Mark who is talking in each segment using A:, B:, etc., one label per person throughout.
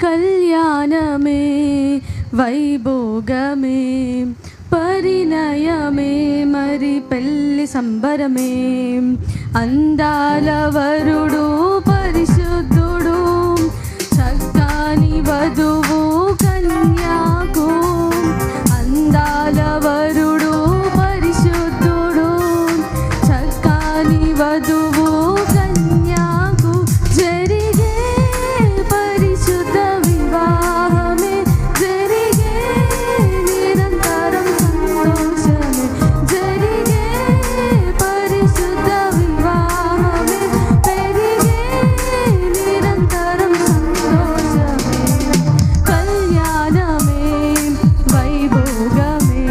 A: కళ్యాణమే వైభోగమే పరిణయమే మరి పెళ్లి సంబరమే అందాల వరుడు పరిశుద్ధుడు చక్కని వధువు కన్యాకు అందాల వరుడు పరిశుద్ధుడు చక్కని వధువు కన్యాకు జరిగే పరిశుద్ధ వివాహమే జరిగే నిరంతరం సంతోషమే జరిగే పరిశుద్ధ వివాహమే పెరిగే నిరంతరం సంతోషమే కళ్యాణమే వైభోగమే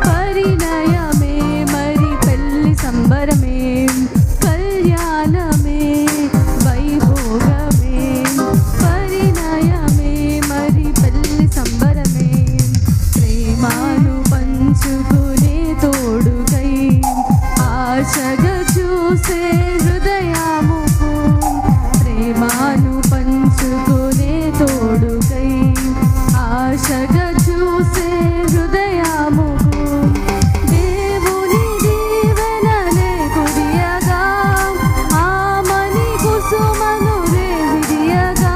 A: పరిణయమే మరి పెళ్లి సంబరమే కళ్యాణమే వైభోగమే పరిణయమే మరి పెళ్లి సంబరమే ప్రేమను పంచుకునే తోడుకై ఆశగా చూసే హృదయముకు ప్రేమను పంచుకునే తోడుకై ఆశగా చూసే హృదయముకు దేవుని దీవెనలే కుడియగా ఆమని కుసుమను విడియగా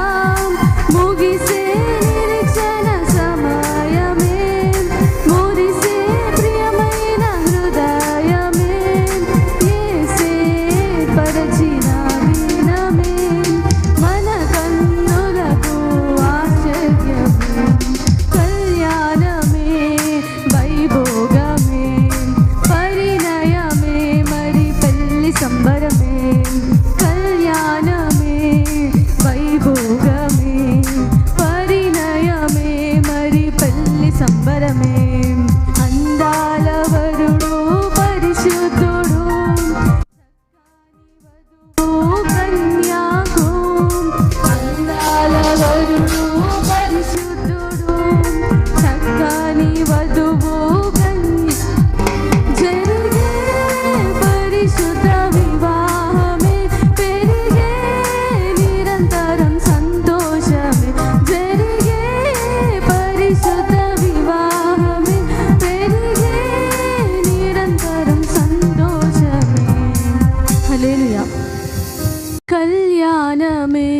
A: ముగిసే నిరీక్షణ సమయమే మురిసే ప్రియమైన హృదయమే యేసే పరిచిన దినమే మన కన్నులకు ఆశ్చర్యమే కళ్యాణమే వైభోగమే పరిణయమే మరి పెళ్లి సంబరమే కళ్యాణమే వైభోగమే పరిణయమే మరి పెళ్లి సంబరమే అందాల వరుడు పరిశుద్ధుడు కన్యాకు అందాల వరుడు పరిశుద్ధుడు చక్కని వధువు జరిగే పరిశుద్ధ వివాహమే పెరిగే నిరంతరం సంతోషమే జరిగే పరిశుద్ధ వివాహమే పెరిగే నిరంతరం సంతోషమే హల్లెలూయా కళ్యాణమే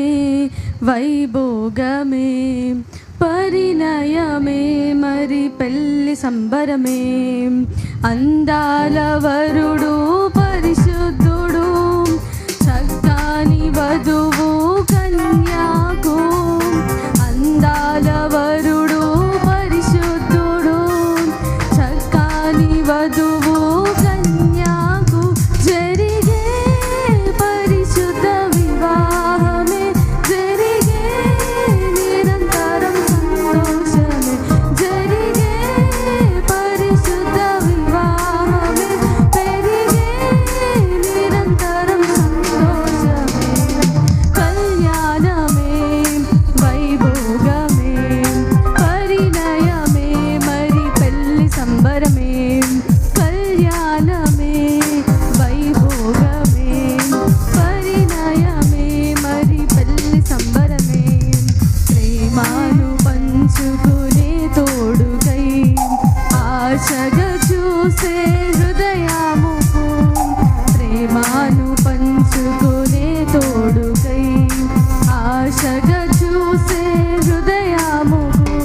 A: వైభోగమే పరిణయమే మరి పెళ్లి సంబరమే అందాల వరుడు పరిశుద్ధుడు చక్కని వధువు కన్యాకు అందాల వరుడు పరిశుద్ధుడు చక్కని వధువు కన్యాకు జరిగే పరిశుద్ధ వివాహమే జరిగే నిరంతరం సంతోషమే జరిగే పరిశుద్ధ వివాహమే పెరిగే నిరంతరం సంతోషమే కళ్యాణమే వైభోగమే పరిణయమే మరి పెళ్లి సంబరమే కళ్యాణమే వైభోగమే పరిణయమే మరి పెళ్లి సంబరమే ప్రేమను పంచుకునే తోడుకై ఆశగా చూసే హృదయముకు ప్రేమను పంచుకునే తోడుకై ఆశగా చూసే హృదయముకు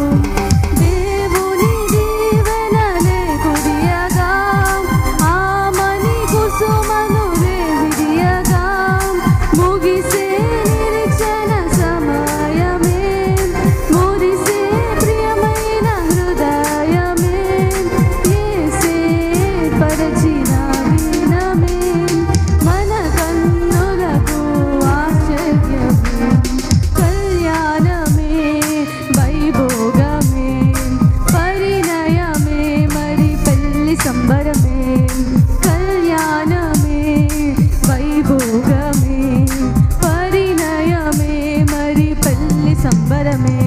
A: దేవుని దీవెనలే కుడియగా ఆమని కుసుమను విడియగా ముగిసే నిరీక్షణ సమయమే మురిసే ప్రియమైన హృదయమే యేసే పరిచిన దినమే మన కన్నులకు ఆశ్చర్యమే కళ్యాణమే వైభోగమే పరిణయమే మరి పెళ్లి సంబరమే కళ్యాణమే వైభోగమే పరిణయమే మరి పెళ్లి సంబరమే